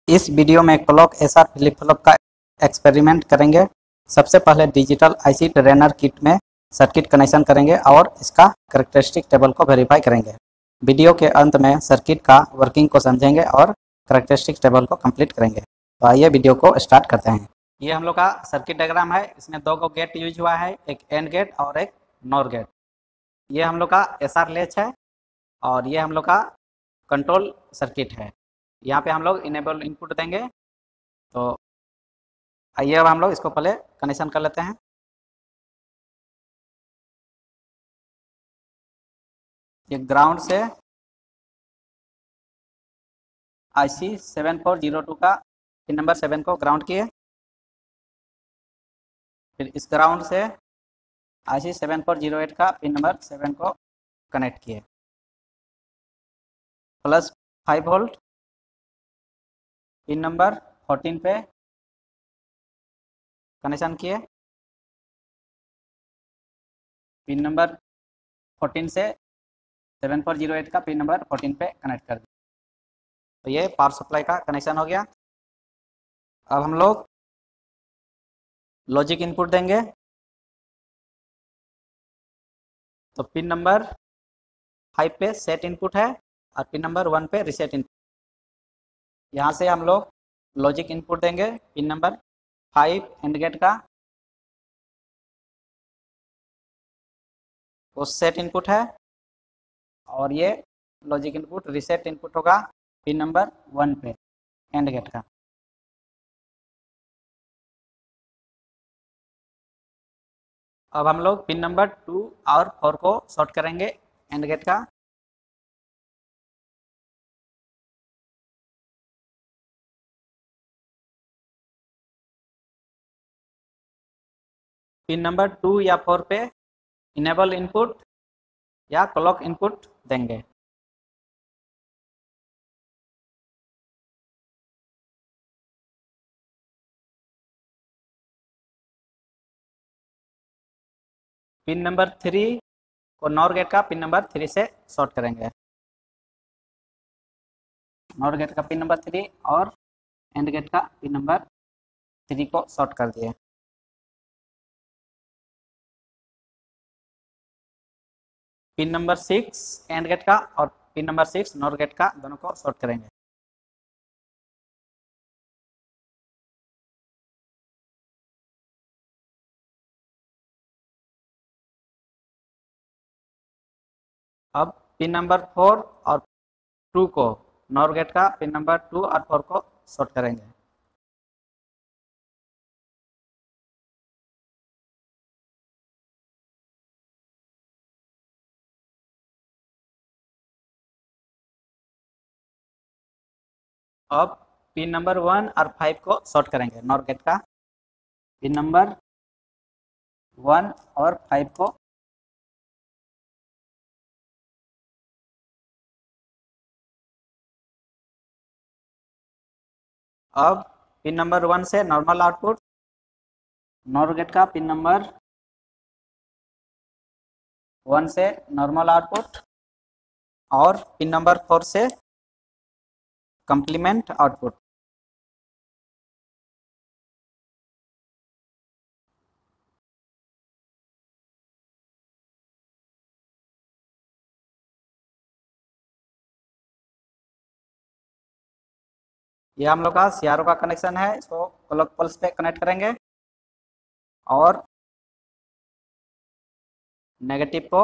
इस वीडियो में clock SR flip flop का एक्सपेरिमेंट करेंगे। सबसे पहले डिजिटल आईसी ट्रेनर किट में सर्किट कनेक्शन करेंगे और इसका कैरेक्टरिस्टिक टेबल को वेरीफाई करेंगे। वीडियो के अंत में सर्किट का वर्किंग को समझेंगे और कैरेक्टरिस्टिक टेबल को कंप्लीट करेंगे। तो आइए वीडियो को स्टार्ट करते हैं। ये हम लोग का सर्किट डायग्राम है। इसमें दो को गेट यूज हुआ है, एक एंड गेट और एक नॉर गेट। ये हम लोग का एसआर लैच है और ये हम लोग का कंट्रोल सर्किट है। यहाँ पे हम लोग इनेबल इनपुट देंगे। तो आइए अब हम लोग इसको पहले कनेक्शन कर लेते हैं। ये ग्राउंड से IC 7402 का पिन नंबर 7 को ग्राउंड किए। फिर इस ग्राउंड से IC 7408 का पिन नंबर 7 को कनेक्ट किए। प्लस 5 वोल्ट पिन नंबर 14 पे कनेक्शन किए। पिन नंबर 14 से 7408 का पिन नंबर 14 पे कनेक्ट कर दिया। तो ये पावर सप्लाई का कनेक्शन हो गया। अब हम लोग लॉजिक इनपुट देंगे। तो पिन नंबर 5 पे सेट इनपुट है और पिन नंबर 1 पे रिसेट इनपुट। यहाँ से हम लोग लॉजिक इनपुट देंगे। पिन नंबर 5 एंड गेट का वो सेट इनपुट है और ये लॉजिक इनपुट रिसेट इनपुट होगा पिन नंबर 1 पे एंड गेट का। अब हम लोग पिन नंबर 2 और 4 को शॉर्ट करेंगे एंड गेट का। पिन नंबर 2 या 4 पे इनेबल इनपुट या क्लॉक इनपुट देंगे। पिन नंबर 3 को नॉर गेट का पिन नंबर 3 से शॉर्ट करेंगे। नॉर गेट का पिन नंबर 3 और एंड गेट का पिन नंबर 3 को शॉर्ट कर दिए। पिन नंबर 6 एंड गेट का और पिन नंबर 6 नॉर गेट का दोनों को शॉर्ट करेंगे। अब पिन नंबर 4 और 2 को नॉर गेट का पिन नंबर 2 और 4 को शॉर्ट करेंगे। अब पिन नंबर 1 और 5 को शॉर्ट करेंगे। नॉर गेट का पिन नंबर 1 और 5 को अब पिन नंबर 1 से नॉर्मल आउटपुट, नॉर गेट का पिन नंबर 1 से नॉर्मल आउटपुट और पिन नंबर 4 से कंप्लीमेंट आउटपुट। ये हम लोग का CRO का कनेक्शन है। इसको क्लॉक पल्स पे कनेक्ट करेंगे और नेगेटिव को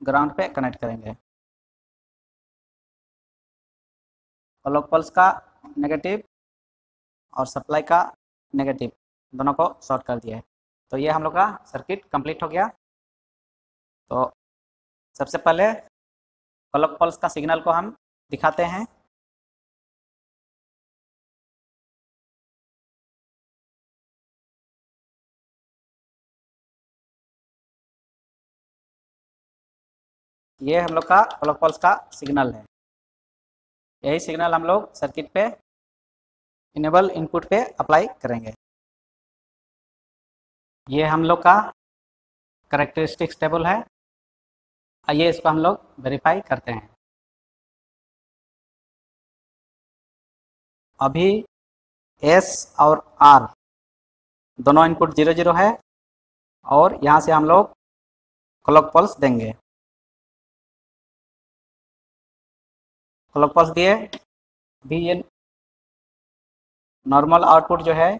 ग्राउंड पे कनेक्ट करेंगे। क्लॉक पल्स का नेगेटिव और सप्लाई का नेगेटिव दोनों को शॉर्ट कर दिया है। तो ये हम लोग का सर्किट कंप्लीट हो गया। तो सबसे पहले क्लॉक पल्स का सिग्नल को हम दिखाते हैं। ये हम लोग का क्लॉक पल्स का सिग्नल है। यही सिग्नल हम लोग सर्किट पे इनेबल इनपुट पे अप्लाई करेंगे। ये हम लोग का कैरेक्टरिस्टिक्स टेबल है। आइए इसको हम लोग वेरीफाई करते हैं। अभी एस और आर दोनों इनपुट 0 0 है और यहाँ से हम लोग क्लॉक पल्स देंगे। क्लॉक पल्स दिए, भी ये नॉर्मल आउटपुट जो है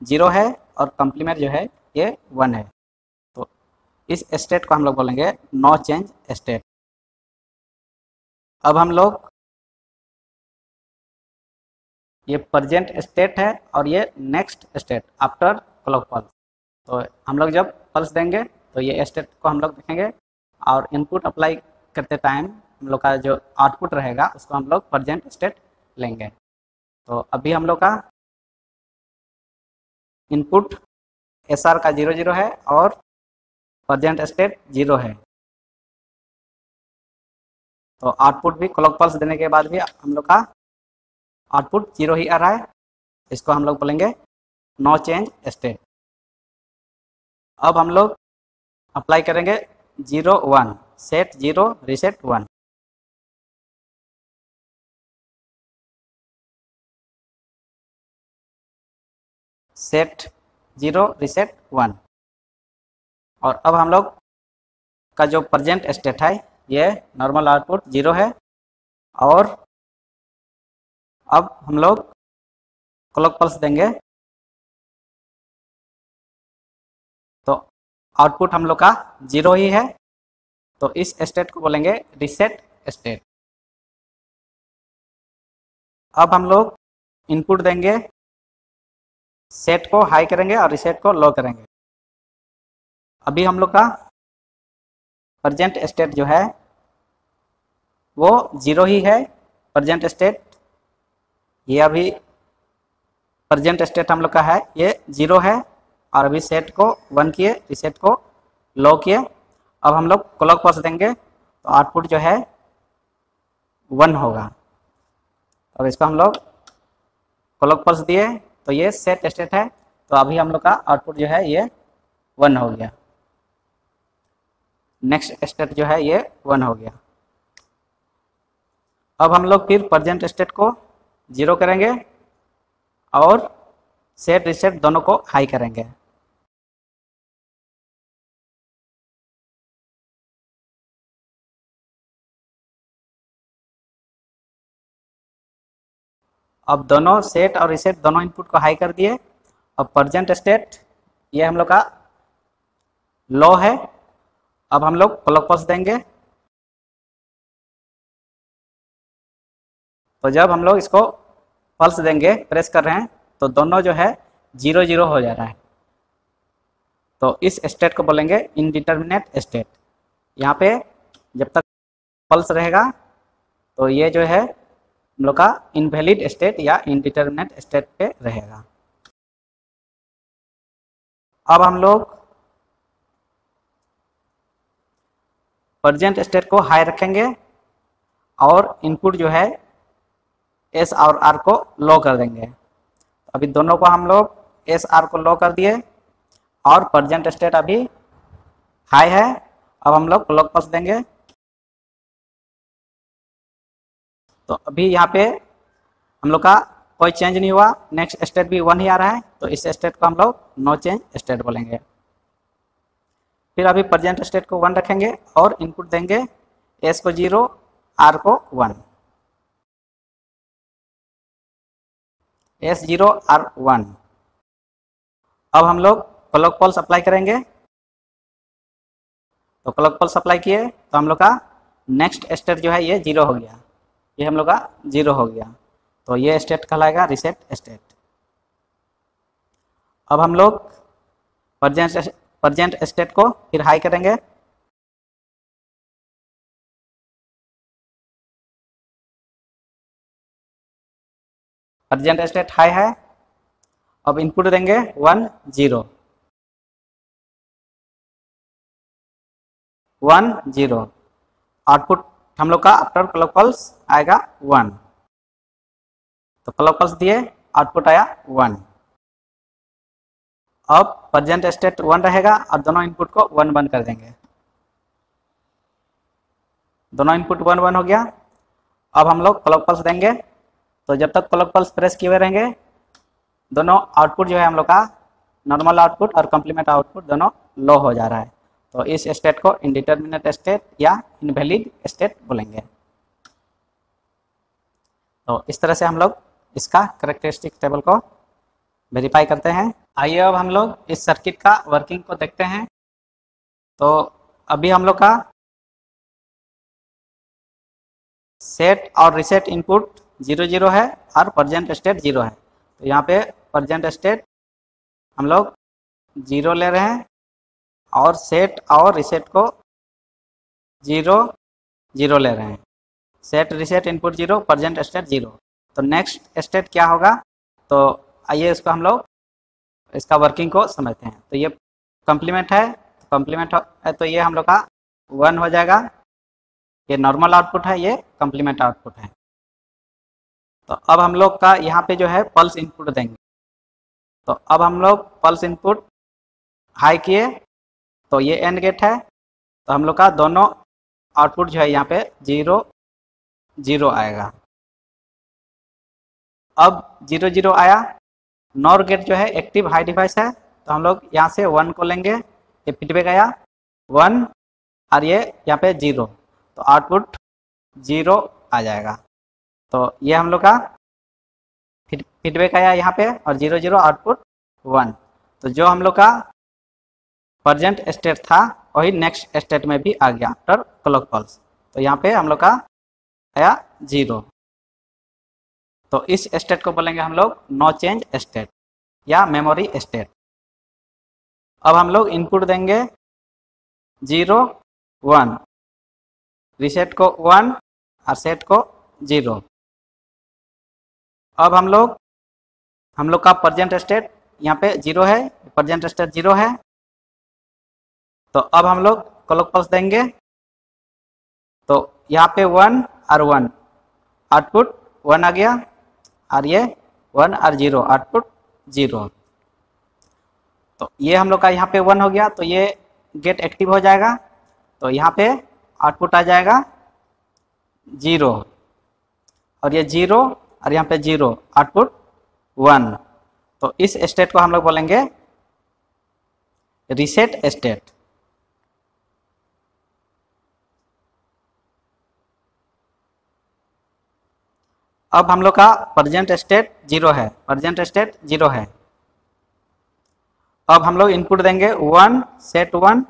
0 है और कम्प्लीमेंट जो है ये 1 है। तो इस स्टेट को हम लोग बोलेंगे नो चेंज स्टेट। अब हम लोग ये प्रेजेंट स्टेट है और ये next state after clock pulse. तो हम लोग जब पल्स देंगे तो ये स्टेट को हम लोग देखेंगे और इनपुट अप्लाई करते टाइम हम लोग का जो आउटपुट रहेगा उसको हम लोग प्रेजेंट स्टेट लेंगे। तो अभी हम लोग का इनपुट एसआर का 0 0 है और प्रेजेंट स्टेट 0 है। तो आउटपुट भी क्लॉक पल्स देने के बाद भी हम लोग का आउटपुट 0 ही आ रहा है। इसको हम लोग बोलेंगे नो चेंज स्टेट। अब हम लोग अप्लाई करेंगे 0 1, सेट 0 रीसेट 1। Set 0 reset 1। और अब हम लोग का जो प्रेजेंट स्टेट है ये नॉर्मल आउटपुट 0 है और अब हम लोग क्लॉक पल्स देंगे तो आउटपुट हम लोग का 0 ही है। तो इस स्टेट को बोलेंगे रीसेट स्टेट। अब हम लोग इनपुट देंगे, सेट को हाई करेंगे और रीसेट को लो करेंगे। अभी हम लोग का प्रेजेंट स्टेट जो है वो 0 ही है। प्रेजेंट स्टेट ये अभी प्रेजेंट स्टेट हम लोग का है ये 0 है और अभी सेट को 1 किए, रीसेट को लो किए। अब हम लोग क्लॉक पल्स देंगे तो आउटपुट जो है 1 होगा। अब इसको हम लोग क्लॉक पल्स दिए तो ये सेट स्टेट है। तो अभी हम लोग का आउटपुट जो है ये 1 हो गया। नेक्स्ट स्टेट जो है ये 1 हो गया। अब हम लोग फिर प्रेजेंट स्टेट को 0 करेंगे और सेट रीसेट दोनों को हाई करेंगे। अब दोनों सेट और रीसेट दोनों इनपुट को हाई कर दिए। अब प्रेजेंट स्टेट ये हम लोग का लो है। अब हम लोग क्लॉक पल्स देंगे तो जब हम लोग इसको पल्स देंगे, प्रेस कर रहे हैं तो दोनों जो है 0 0 हो जा रहा है। तो इस स्टेट को बोलेंगे इनडिटर्मिनेट स्टेट। यहाँ पे जब तक पल्स रहेगा तो ये जो है हम लोग का इनवैलिड स्टेट या इनडिटर्मिनेट स्टेट पे रहेगा। अब हम लोग प्रेजेंट स्टेट को हाई रखेंगे और इनपुट जो है एस और आर को लो कर देंगे। अभी दोनों को हम लोग एस आर को लो कर दिए और प्रेजेंट स्टेट अभी हाई है। अब हम लोग क्लॉक पल्स देंगे तो अभी यहाँ पे हम लोग का कोई चेंज नहीं हुआ, नेक्स्ट स्टेट भी 1 ही आ रहा है। तो इस स्टेट को हम लोग नो चेंज स्टेट बोलेंगे। फिर अभी प्रेजेंट स्टेट को 1 रखेंगे और इनपुट देंगे एस को 0, आर को 1। S 0 R 1। अब हम लोग क्लॉक पल्स अप्लाई करेंगे तो क्लॉक पल्स अप्लाई किए तो हम लोग का नेक्स्ट स्टेट जो है ये 0 हो गया। ये हम लोग का 0 हो गया तो ये स्टेट कहलाएगा रीसेट स्टेट। अब हम लोग प्रेजेंट स्टेट को फिर हाई करेंगे प्रेजेंट स्टेट हाई है। अब इनपुट देंगे 1 0 1 0। आउटपुट हम लोग का आफ्टर क्लॉक पल्स आएगा 1। तो क्लॉक पल्स दिए, आउटपुट आया 1। अब प्रेजेंट स्टेट 1 रहेगा और दोनों इनपुट को 1 1 कर देंगे। दोनों इनपुट 1 1 हो गया। अब हम लोग क्लॉक पल्स देंगे तो जब तक क्लॉक पल्स प्रेस किए हुए रहेंगे दोनों आउटपुट जो है हम लोग का नॉर्मल आउटपुट और कम्प्लीमेंट आउटपुट दोनों लो हो जा रहा है। तो इस स्टेट को इंडिटरमिनेट स्टेट या इनवैलिड स्टेट बोलेंगे। तो इस तरह से हम लोग इसका कैरेक्टरिस्टिक टेबल को वेरीफाई करते हैं। आइए अब हम लोग इस सर्किट का वर्किंग को देखते हैं। तो अभी हम लोग का सेट और रीसेट इनपुट 0 0 है और प्रेजेंट स्टेट 0 है। तो यहाँ पे प्रेजेंट स्टेट हम लोग 0 ले रहे हैं और सेट और रीसेट को 0 0 ले रहे हैं। Set reset input 0, present state 0। तो नेक्स्ट स्टेट क्या होगा, तो आइए इसको हम लोग इसका वर्किंग को समझते हैं। तो ये कम्प्लीमेंट है, कम्प्लीमेंट है तो ये हम लोग का 1 हो जाएगा। ये नॉर्मल आउटपुट है, ये कम्प्लीमेंट आउटपुट है। तो अब हम लोग का यहाँ पे जो है पल्स इनपुट देंगे। तो अब हम लोग पल्स इनपुट हाई किए तो ये एंड गेट है। तो हम लोग का दोनों आउटपुट जो है यहाँ पे 0 0 आएगा। अब 0 0 आया। नॉर गेट जो है एक्टिव हाई डिवाइस है, तो हम लोग यहाँ से 1 को लेंगे। ये फीडबैक आया 1 और ये यहाँ पे 0, तो आउटपुट 0 आ जाएगा। तो ये हम लोग का फीडबैक आया यहाँ पे और 0 0 आउटपुट 1। तो जो हम लोग का प्रेजेंट स्टेट था वही नेक्स्ट स्टेट में भी आ गया आफ्टर क्लॉक पल्स। तो यहाँ पे हम लोग का आया 0। तो इस स्टेट को बोलेंगे हम लोग नो चेंज स्टेट या मेमोरी स्टेट। अब हम लोग इनपुट देंगे 0 1, रीसेट को 1 और सेट को 0। अब हम लोग का प्रेजेंट स्टेट यहाँ पे 0 है, प्रेजेंट स्टेट 0 है। तो अब हम लोग क्लॉक पल्स देंगे तो यहाँ पे 1 और 1 आउटपुट 1 आ गया और ये 1 और 0 आउटपुट 0। तो ये हम लोग का यहाँ पे 1 हो गया, तो ये गेट एक्टिव हो जाएगा। तो यहाँ पे आउटपुट आ जाएगा 0 और ये 0 और यहाँ पे 0 आउटपुट 1। तो इस स्टेट को हम लोग बोलेंगे रीसेट स्टेट। अब हम लोग का प्रेजेंट स्टेट 0 है, प्रेजेंट स्टेट 0 है। अब हम लोग इनपुट देंगे 1 सेट 1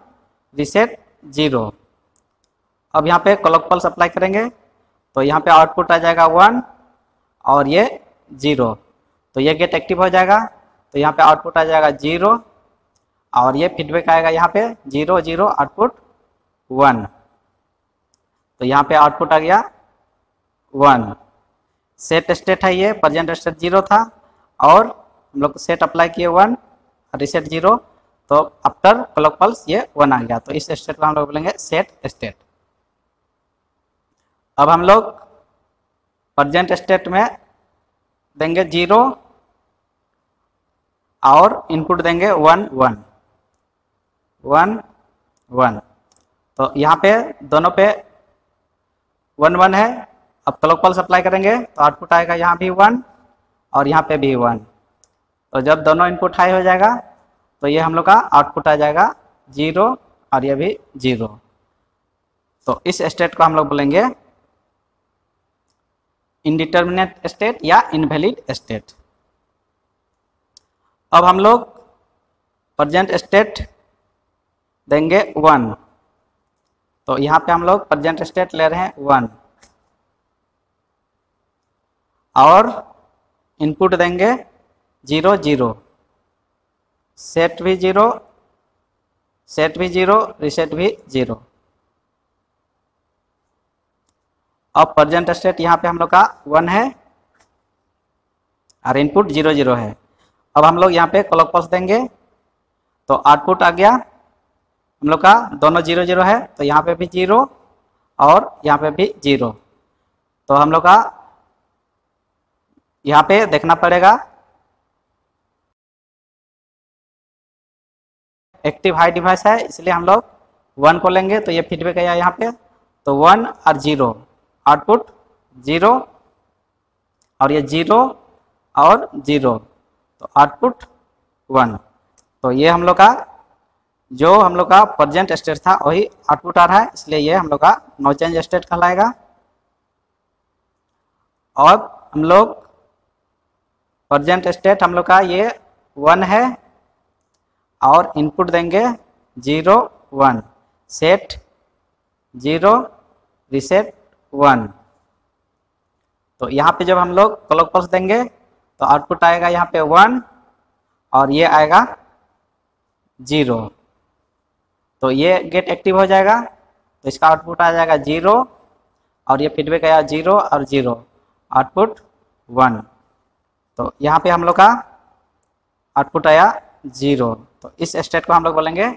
रीसेट 0। अब यहाँ पे क्लॉक पल्स अप्लाई करेंगे तो यहाँ पे आउटपुट आ जाएगा 1 और ये 0। तो ये गेट एक्टिव हो जाएगा। तो यहाँ पे आउटपुट आ जाएगा 0 और ये फीडबैक आएगा यहाँ पे 0 0 आउटपुट 1। तो यहाँ पे आउटपुट आ गया 1। सेट स्टेट है, ये प्रेजेंट स्टेट 0 था और हम लोग सेट अप्लाई किए 1 रीसेट 0। तो आफ्टर क्लॉक पल्स ये 1 आ गया। तो इस स्टेट को हम लोग बोलेंगे सेट स्टेट। अब हम लोग प्रेजेंट स्टेट में देंगे 0 और इनपुट देंगे 1 1 1 1। तो यहाँ पे दोनों पे 1 1 है। अब क्लॉक पल्स अप्लाई करेंगे तो आउटपुट आएगा यहाँ भी 1 और यहाँ पे भी 1। तो जब दोनों इनपुट हाई हो जाएगा तो ये हम लोग का आउटपुट आ जाएगा 0 और ये भी 0। तो इस स्टेट को हम लोग बोलेंगे इनडिटरमिनेट स्टेट या इनवैलिड स्टेट। अब हम लोग प्रेजेंट स्टेट देंगे 1। तो यहाँ पे हम लोग प्रेजेंट स्टेट ले रहे हैं 1 और इनपुट देंगे 0 0, सेट भी 0 सेट भी 0 रीसेट भी 0। अब प्रेजेंट स्टेट यहाँ पे हम लोग का 1 है और इनपुट 0 0 है। अब हम लोग यहाँ पे क्लॉक पल्स देंगे तो आउटपुट आ गया हम लोग का दोनों 0 0 है। तो यहाँ पे भी 0 और यहाँ पे भी 0। तो हम लोग का यहाँ पे देखना पड़ेगा एक्टिव हाई डिवाइस है इसलिए हम लोग 1 को लेंगे। तो ये फीडबैक आया यहाँ पे तो 1 और 0 आउटपुट 0 और ये 0 और 0, तो आउटपुट 1। तो ये हम लोग का जो हम लोग का प्रेजेंट स्टेट था वही आउटपुट आ रहा है, इसलिए ये हम लोग का नो चेंज स्टेट कहलाएगा। और हम लोग प्रेजेंट स्टेट हम लोग का ये 1 है और इनपुट देंगे 0 1, सेट 0 रीसेट 1। तो यहाँ पे जब हम लोग क्लॉक पल्स देंगे तो आउटपुट आएगा यहाँ पे 1 और ये आएगा 0। तो ये गेट एक्टिव हो जाएगा, तो इसका आउटपुट आ जाएगा 0 और ये फीडबैक आया 0 और 0, आउटपुट 1। तो यहाँ पे हम लोग का आउटपुट आया 0, तो इस स्टेट को हम लोग बोलेंगे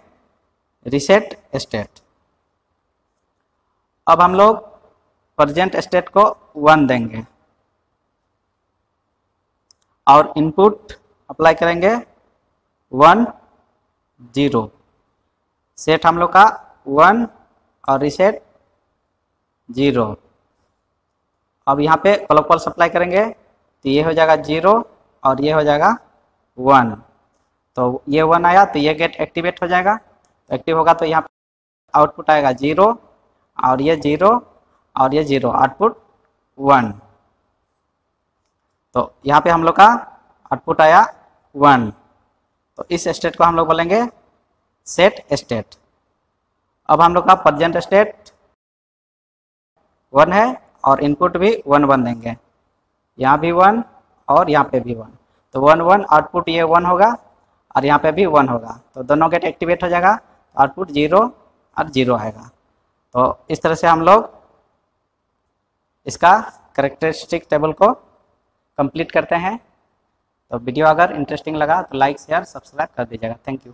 रीसेट स्टेट। अब हम लोग प्रेजेंट स्टेट को 1 देंगे और इनपुट अप्लाई करेंगे 1 0, सेट हम लोग का 1 और रीसेट 0। अब यहाँ पे क्लॉक पल्स अप्लाई करेंगे तो ये हो जाएगा 0 और ये हो जाएगा 1। तो ये 1 आया तो ये गेट एक्टिवेट हो जाएगा, तो एक्टिव होगा तो यहाँ आउटपुट आएगा 0 और ये 0 और ये 0, आउटपुट 1। तो यहाँ पे हम लोग का आउटपुट आया 1, तो इस स्टेट को हम लोग बोलेंगे सेट स्टेट। अब हम लोग का प्रेजेंट स्टेट 1 है और इनपुट भी 1 1 देंगे, यहाँ भी 1 और यहाँ पे भी 1, तो 1 1 आउटपुट ये 1 होगा और यहाँ पे भी 1 होगा, तो दोनों गेट एक्टिवेट हो जाएगा, आउटपुट 0 और 0 आएगा। तो इस तरह से हम लोग इसका कैरेक्टरिस्टिक टेबल को कंप्लीट करते हैं। तो वीडियो अगर इंटरेस्टिंग लगा तो लाइक शेयर सब्सक्राइब कर दीजिएगा। Thank you.